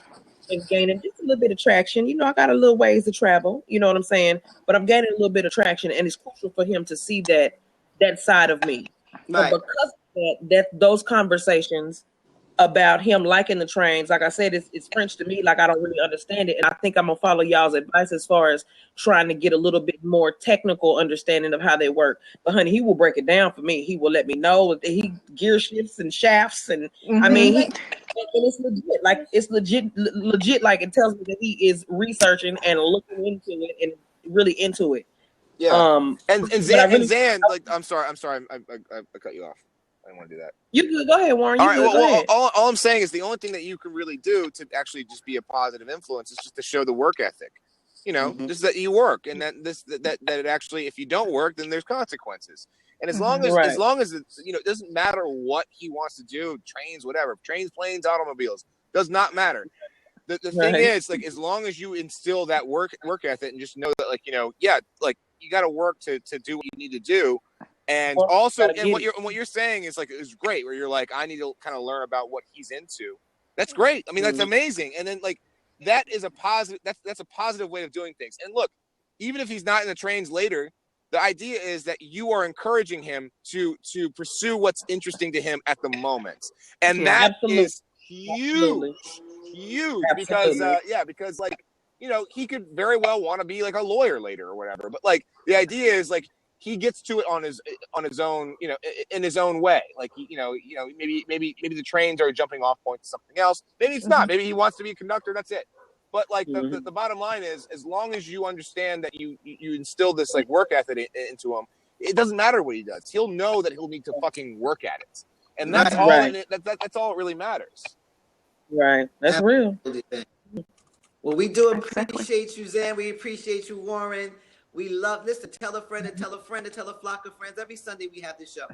and gaining just a little bit of traction. You know, I got a little ways to travel. You know what I'm saying? But I'm gaining a little bit of traction, and it's crucial for him to see that side of me. But because of that those conversations about him liking the trains, like I said, it's French to me. Like, I don't really understand it, and I think I'm gonna follow y'all's advice as far as trying to get a little bit more technical understanding of how they work. But honey, he will break it down for me. He will let me know that he gear shifts and shafts, and I mean, and it's legit. Like, it's legit. Like, it tells me that he is researching and looking into it and really into it. Yeah. And Zan, like, I'm sorry, I cut you off. I didn't want to do that. You good? Go ahead, Warren. All right. Well, all I'm saying is the only thing that you can really do to actually just be a positive influence is just to show the work ethic. you know, just that you work, and that it actually, if you don't work, then there's consequences. And as long as it's, you know, it doesn't matter what he wants to do, trains, whatever, trains, planes, automobiles, does not matter. The thing is, like, as long as you instill that work ethic and just know that, like, you know, yeah, like, you got to work to do what you need to do. And also, and what you're saying is, like, is great, where you're like, I need to kind of learn about what he's into. That's great. I mean, that's amazing. And then, like, that is a positive, that's a positive way of doing things. And look, even if he's not in the trains later, the idea is that you are encouraging him to pursue what's interesting to him at the moment. And that is huge, because, because, like, you know, he could very well want to be like a lawyer later or whatever. But, like, the idea is, like, he gets to it on his own, you know, in his own way. Like, you know, maybe the trains are a jumping off point to something else. Maybe it's not. Maybe he wants to be a conductor. That's it. But, like, the bottom line is, as long as you understand that you instill this, like, work ethic into him, it doesn't matter what he does. He'll know that he'll need to fucking work at it, and that's all. That's all that really matters. Right. That's real. Well, we do appreciate you, Zan. We appreciate you, Warren. We love this. To tell a friend and tell a friend and tell a flock of friends. Every Sunday we have this show.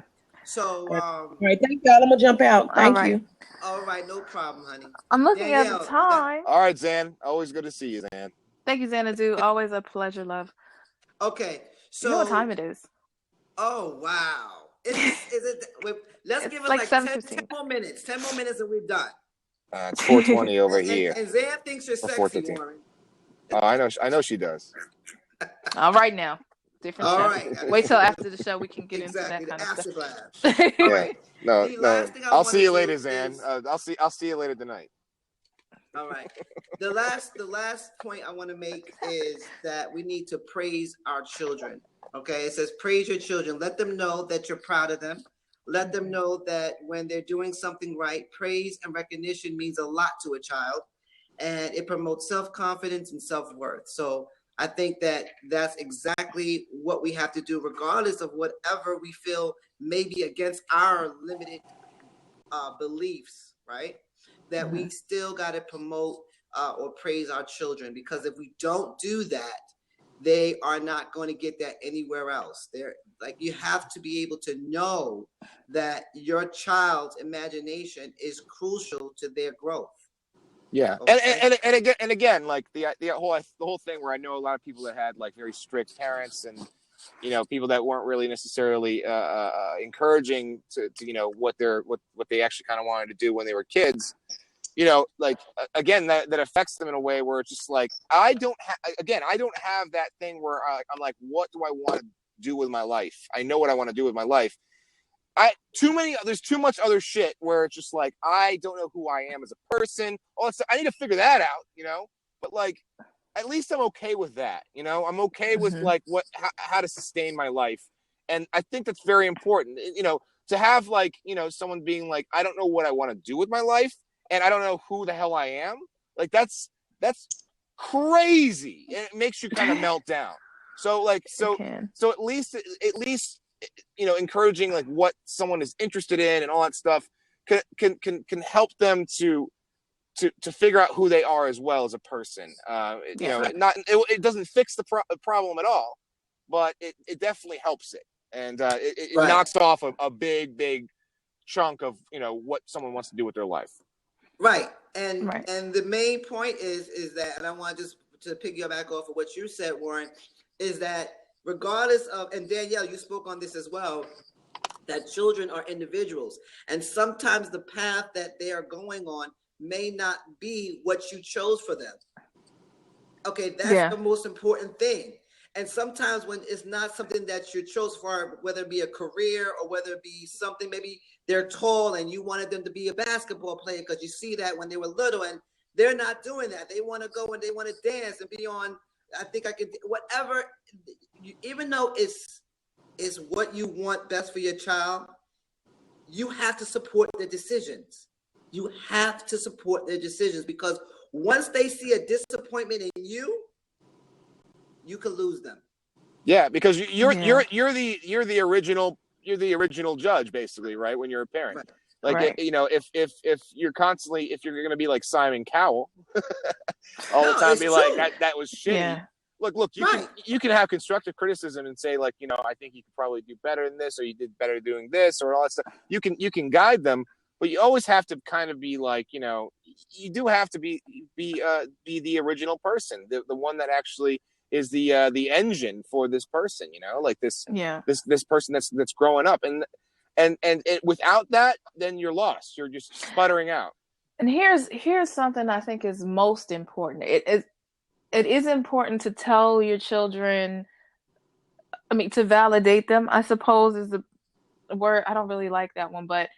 So, all right, thank y'all. I'm gonna jump out. Thank you. All right, no problem, honey. I'm looking at the time. All right, Zan. Always good to see you, Zan. Thank you, Xanadu. Always a pleasure, love. Okay, so you know what time it is? Oh wow! Let's give it like 10 more minutes. 10 more minutes, and we're done. It's 4:20 over here. And Zan thinks you're sexy, Warren. Oh, I know she does. All right, now. Different All show. right. Wait till after the show we can get into that kind of stuff. All right. No. I'll see you later, Zan. I'll see you later tonight. All right. The last point I want to make is that we need to praise our children. Okay. It says praise your children. Let them know that you're proud of them. Let them know that when they're doing something right, praise and recognition means a lot to a child, and it promotes self-confidence and self-worth. So I think that that's exactly what we have to do, regardless of whatever we feel may be against our limited beliefs, right? That we still got to promote or praise our children, because if we don't do that, they are not going to get that anywhere else. They're like, you have to be able to know that your child's imagination is crucial to their growth. Yeah, okay. and again, like the whole thing where I know a lot of people that had like very strict parents, and you know, people that weren't really necessarily encouraging to you know what they actually kind of wanted to do when they were kids. You know, like again, that affects them in a way where it's just like I don't have that thing where I'm like, what do I want to do with my life? I know what I want to do with my life. There's too much other shit where it's just like, I don't know who I am as a person. I need to figure that out, you know? But like, at least I'm okay with that. You know, I'm okay with like how to sustain my life. And I think that's very important, you know, to have like, you know, someone being like, I don't know what I want to do with my life, and I don't know who the hell I am. Like that's crazy. And it makes you kind of melt down. So at least, you know, encouraging like what someone is interested in and all that stuff can help them to figure out who they are as well as a person. You know, it doesn't fix the problem at all, but it definitely helps it, and it knocks off a big chunk of, you know, what someone wants to do with their life. Right, and the main point is that, and I want just to piggyback off of what you said, Warren, is that regardless of, and Danielle, you spoke on this as well, that children are individuals, and sometimes the path that they are going on may not be what you chose for them. Okay, that's the most important thing. And sometimes when it's not something that you chose for, whether it be a career or whether it be something, maybe they're tall and you wanted them to be a basketball player because you see that when they were little, and they're not doing that. They want to go and they want to dance and be on, I think I could, whatever, even though it's what you want best for your child, you have to support their decisions. You have to support their decisions, because once they see a disappointment in you, you could lose them. Yeah, because you're the original judge, basically, right? When you're a parent, right. Like you know, if you're constantly, if you're going to be like Simon Cowell all the time, be true. Like that was shitty. look, you can have constructive criticism and say, like, I think you could probably do better than this, or you did better doing this, or all that stuff. You can guide them, but you always have to kind of be like, you do have to be the original person, the one that actually is the engine for this person, like this person that's growing up, and without that, then you're lost. You're just sputtering out. And here's something I think is most important. It is important to tell your children, to validate them, I suppose is the word. I don't really like that one, but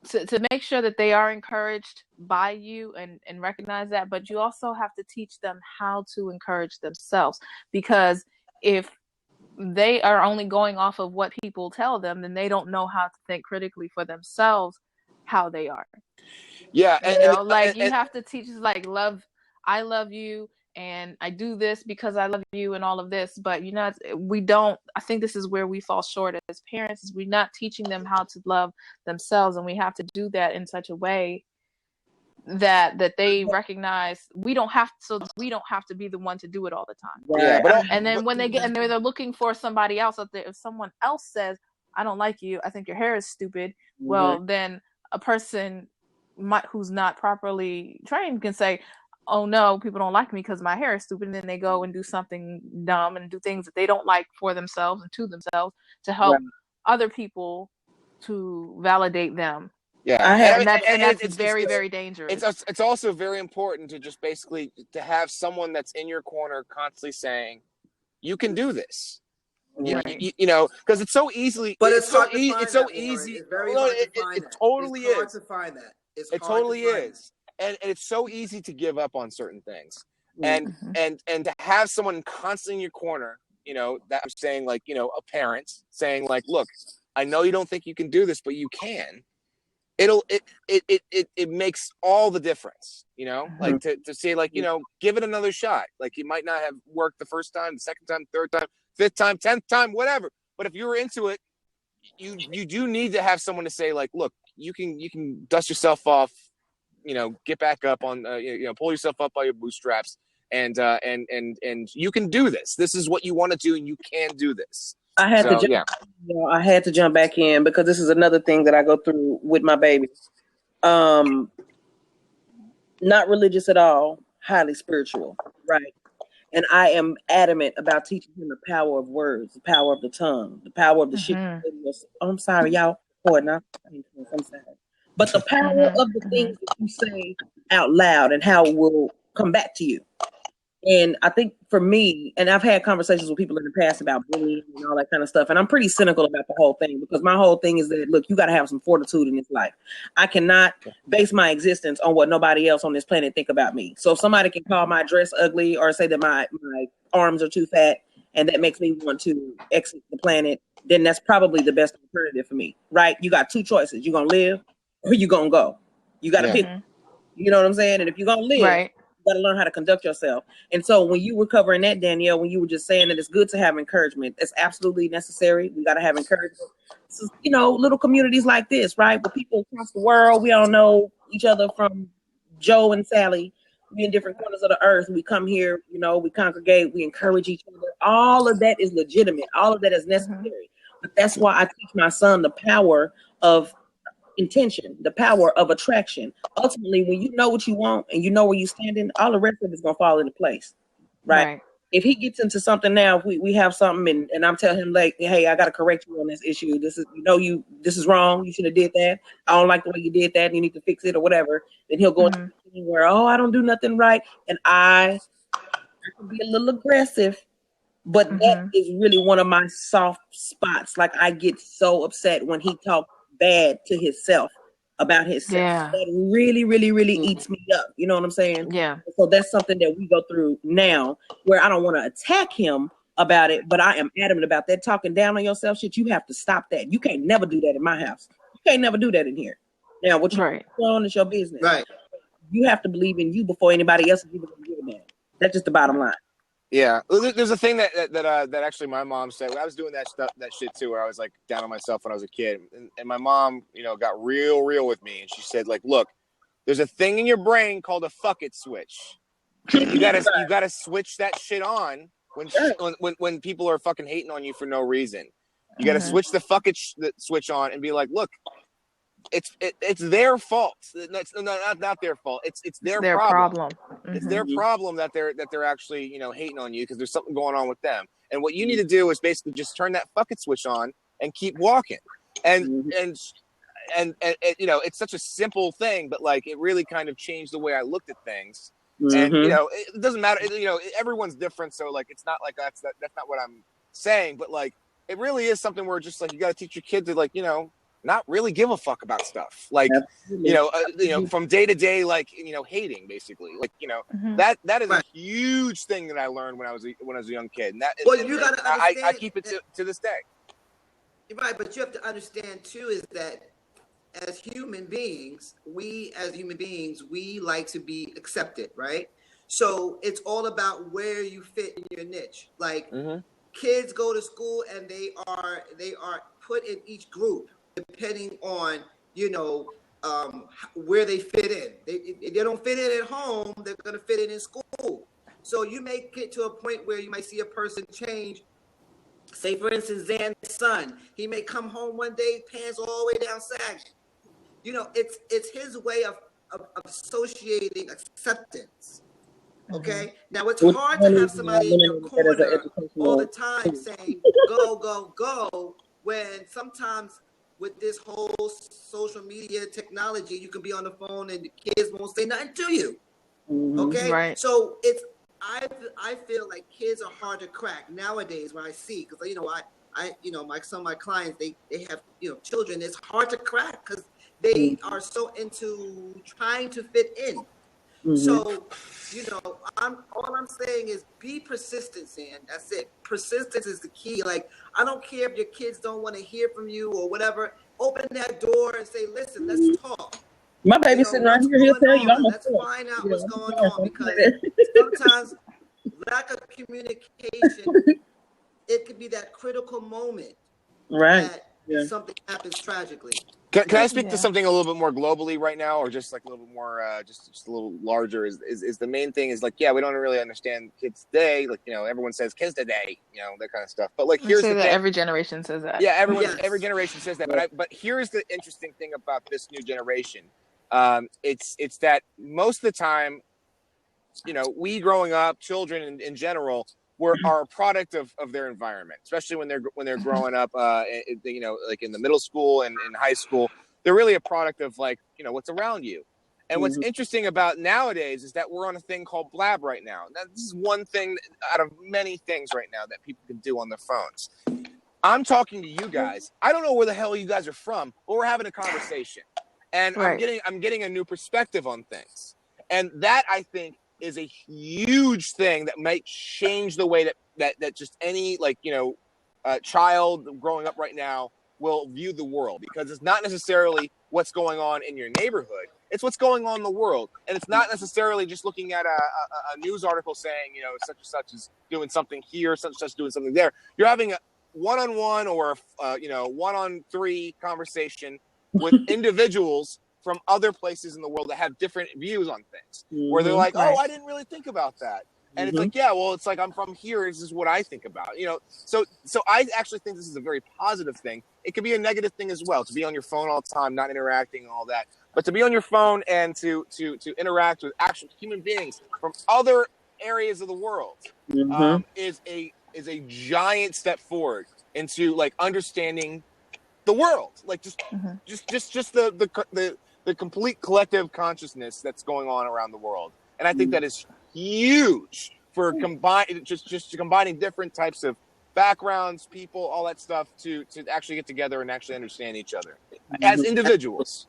to make sure that they are encouraged by you and recognize that. But you also have to teach them how to encourage themselves, because if they are only going off of what people tell them, then they don't know how to think critically for themselves how they are. Yeah. You have to teach, like, I love you, and I do this because I love you and all of this. But I think this is where we fall short as parents, is we're not teaching them how to love themselves. And we have to do that in such a way that they recognize we don't have to be the one to do it all the time. Yeah. And then when they're looking for somebody else out there, if someone else says, I don't like you, I think your hair is stupid. Mm-hmm. Well, then a person who's not properly trained can say, oh no, people don't like me because my hair is stupid, and then they go and do something dumb and do things that they don't like for themselves and to themselves to help other people to validate them. Yeah, that's very, very dangerous. It's also very important to just basically to have someone that's in your corner constantly saying, you can do this. Right. Because it's so easily. But it's so easy. It's easy. It's very hard to find it totally it's hard to find that. It totally is. And it's so easy to give up on certain things. And to have someone constantly in your corner, that I'm saying, like, a parent saying, like, look, I know you don't think you can do this, but you can. It makes all the difference, like to say, like, give it another shot. Like, it might not have worked the first time, the second time, third time, fifth time, 10th time, whatever. But if you were into it, you do need to have someone to say, like, look, you can dust yourself off, get back up on, pull yourself up by your bootstraps, and you can do this. This is what you want to do, and you can do this. I had to jump back in because this is another thing that I go through with my baby. Not religious at all, highly spiritual, right? And I am adamant about teaching him the power of words, the power of the tongue, the power of the shit. Oh, I'm sorry, y'all. I'm sorry. But the power of the things that you say out loud and how it will come back to you. And I think for me, and I've had conversations with people in the past about bullying and all that kind of stuff, and I'm pretty cynical about the whole thing, because my whole thing is that, look, you got to have some fortitude in this life. I cannot base my existence on what nobody else on this planet think about me. So if somebody can call my dress ugly or say that my arms are too fat and that makes me want to exit the planet, then that's probably the best alternative for me, right? You got two choices. You're going to live or you're going to go. You got to pick. You know what I'm saying? And if you're going to live, right, you got to learn how to conduct yourself. And so when you were covering that, Danielle, when you were just saying that it's good to have encouragement, it's absolutely necessary. We got to have encouragement. So, little communities like this, right? But people across the world, we all know each other from Joe and Sally. We in different corners of the earth. We come here, we congregate, we encourage each other. All of that is legitimate. All of that is necessary. But that's why I teach my son the power of intention, the power of attraction. Ultimately, when you know what you want and you know where you're standing, all the rest of it's gonna fall into place, right? If he gets into something now, if we have something and I'm telling him, like, hey, I gotta correct you on this issue. This is wrong. You should have did that. I don't like the way you did that. And you need to fix it or whatever. Then he'll go into where, I don't do nothing right, and I can be a little aggressive. But that is really one of my soft spots. Like, I get so upset when he talks bad to himself about himself. Yeah. That really, really, really eats me up. You know what I'm saying? Yeah. So that's something that we go through now, where I don't want to attack him about it, but I am adamant about that. Talking down on yourself shit, you have to stop that. You can't never do that in my house. You can't never do that in here. Now, what you're doing is your business. Right. You have to believe in you before anybody else is even going to give a damn. That's just the bottom line. Yeah, there's a thing that actually my mom said. I was doing that shit too, where I was like down on myself when I was a kid, and my mom, got real with me, and she said, like, look, there's a thing in your brain called a fuck it switch. You gotta switch that shit on when people are fucking hating on you for no reason. You got to switch the fucking switch on and be like, look, it's their fault. It's not their fault. It's their problem. It's their problem that they're actually, you know, hating on you because there's something going on with them. And what you need to do is basically just turn that fucking switch on and keep walking. And you know, it's such a simple thing, but like it really kind of changed the way I looked at things. And you know, it doesn't matter. You know, everyone's different, so like it's not like that's not what I'm saying. But like it really is something where just like you got to teach your kid to, like, you know, not really give a fuck about stuff. Like you know, from day to day, like, you know, hating basically. Like, you know, that is a huge thing that I learned when I was a young kid. And that you got to understand. I keep it to this day. Right, but you have to understand too is that as human beings, we like to be accepted, right? So it's all about where you fit in your niche. Like kids go to school and they are put in each group depending on, you know, where they fit in. If they don't fit in at home, they're going to fit in school. So you may get to a point where you might see a person change. Say, for instance, Zan's son. He may come home one day, pants all the way down sagging. You know, it's his way of associating acceptance. Okay? Now, it's hard to have somebody in your corner all the time saying, go, go, go, when sometimes with this whole social media technology, you can be on the phone and the kids won't say nothing to you. Okay? Right. So I feel like kids are hard to crack nowadays when I see, because, you know, I you know, some of my clients, they have, you know, children. It's hard to crack because they are so into trying to fit in. So, you know, all I'm saying is be persistent, Sam. That's it. Persistence is the key. Like, I don't care if your kids don't want to hear from you or whatever. Open that door and say, listen, let's talk. My baby's sitting right here. He'll tell you I'm Let's find out what's going on, because sometimes lack of communication, it could be that critical moment that something happens tragically. Can I speak to something a little bit more globally right now, or just like a little bit more, just a little larger? Is the main thing is like, yeah, we don't really understand kids today. Like, you know, everyone says kids today, you know, that kind of stuff. But like, here's the thing. Every generation says that. Yeah, every generation says that. But here's the interesting thing about this new generation. It's that most of the time, you know, we growing up, children in general, are a product of their environment, especially when they're growing up, you know, like in the middle school and in high school. They're really a product of, like, you know, what's around you. And what's interesting about nowadays is that we're on a thing called Blab right now. Now, this is one thing out of many things right now that people can do on their phones. I'm talking to you guys. I don't know where the hell you guys are from, but we're having a conversation, and I'm getting a new perspective on things, and that, I think, is a huge thing that might change the way that just any, like, you know, child growing up right now will view the world, because it's not necessarily what's going on in your neighborhood. It's what's going on in the world. And it's not necessarily just looking at a news article saying, you know, such and such is doing something here, such and such doing something there. You're having a one-on-one or, you know, one-on-three conversation with individuals from other places in the world that have different views on things, where they're like, oh, I didn't really think about that. And it's like, yeah, well, it's like, I'm from here. This is what I think about, you know? So I actually think this is a very positive thing. It could be a negative thing as well, to be on your phone all the time, not interacting and all that. But to be on your phone and to interact with actual human beings from other areas of the world is a giant step forward into, like, understanding the world, like just the complete collective consciousness that's going on around the world. And I think that is huge for combining different types of backgrounds, people, all that stuff to actually get together and actually understand each other as individuals.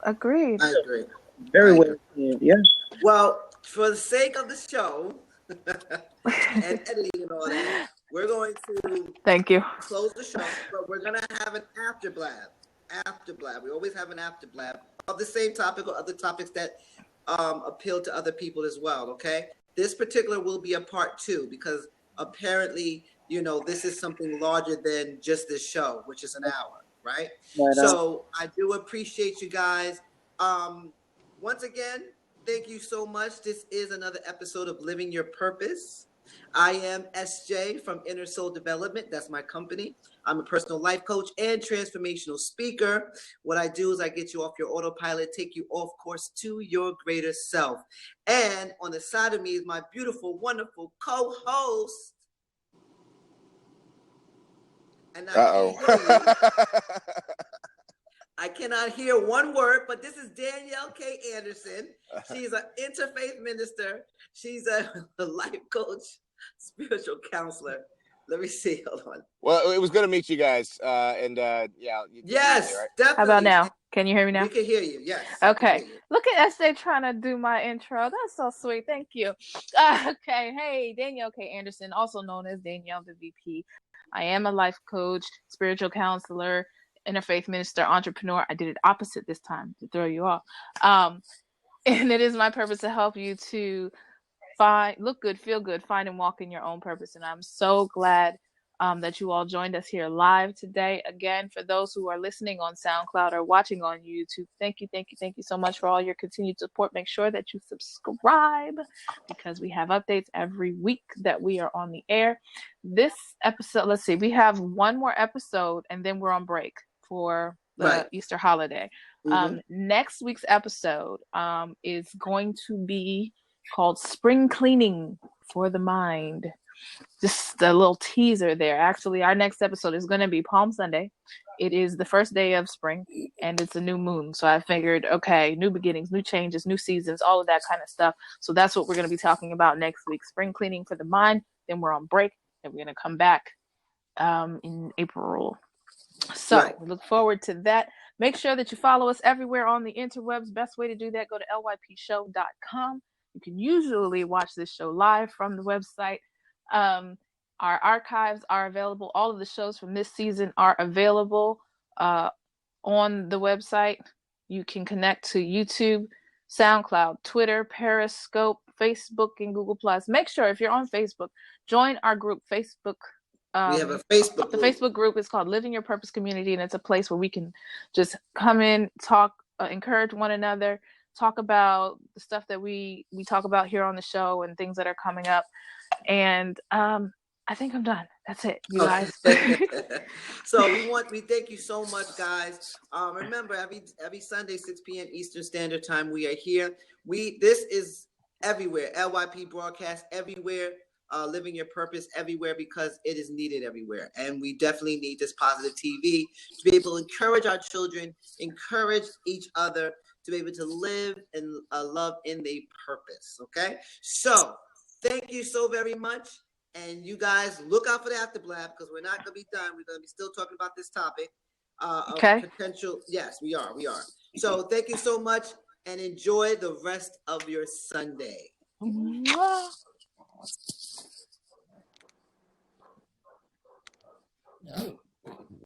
Agreed. I agree. Very well. Yeah. Well, for the sake of the show and editing and all that, we're going to close the show, but we're going to have an after blab. We always have an after blab of the same topic or other topics that appeal to other people as well, okay? This particular will be a part 2, because apparently, you know, this is something larger than just this show, which is an hour, right? So I do appreciate you guys. Once again, thank you so much. This is another episode of Living Your Purpose. I am SJ from Inner Soul Development. That's my company. I'm a personal life coach and transformational speaker. What I do is I get you off your autopilot, take you off course to your greater self. And on the side of me is my beautiful, wonderful co-host. And I can't hear you. I cannot hear one word, but this is Danielle K. Anderson. She's an interfaith minister. She's a life coach, spiritual counselor. Let me see. Hold on. Well, it was good to meet you guys. Yes, right? definitely. How about now? Can you hear me now? We can hear you. Yes. Okay. Look at SJ trying to do my intro. That's so sweet. Thank you. Okay. Hey, Danielle K. Anderson, also known as Danielle the VP. I am a life coach, spiritual counselor, interfaith minister, entrepreneur. I did it opposite this time to throw you off. And it is my purpose to help you to look good, feel good, find and walk in your own purpose. And I'm so glad that you all joined us here live today. Again, for those who are listening on SoundCloud or watching on YouTube, thank you so much for all your continued support. Make sure that you subscribe because we have updates every week that we are on the air. This episode, let's see, we have one more episode and then we're on break for the Easter holiday. Mm-hmm. Next week's episode is going to be called Spring Cleaning for the Mind. Just a little teaser there. Actually, our next episode is going to be Palm Sunday. It is the first day of spring and it's a new moon. So I figured, okay, new beginnings, new changes, new seasons, all of that kind of stuff. So that's what we're going to be talking about next week. Spring Cleaning for the Mind. Then we're on break and we're going to come back in April. So we look forward to that. Make sure that you follow us everywhere on the interwebs. Best way to do that, go to lypshow.com. You can usually watch this show live from the website. Our archives are available. All of the shows from this season are available on the website. You can connect to YouTube, SoundCloud, Twitter, Periscope, Facebook, and Google+. Make sure if you're on Facebook, join our group, Facebook. We have a Facebook group. The Facebook group is called Living Your Purpose Community, and it's a place where we can just come in, talk, encourage one another, talk about the stuff that we talk about here on the show and things that are coming up. And I think I'm done. That's it, you guys. So we thank you so much, guys. Remember, every Sunday, 6 p.m. Eastern Standard Time, we are here. This is everywhere. LYP broadcast everywhere. Living Your Purpose everywhere because it is needed everywhere. And we definitely need this positive TV to be able to encourage our children, encourage each other to be able to live and love in their purpose. Okay? So thank you so very much. And you guys look out for the after blab because we're not going to be done. We're going to be still talking about this topic of potential. Yes, we are. So thank you so much and enjoy the rest of your Sunday. No.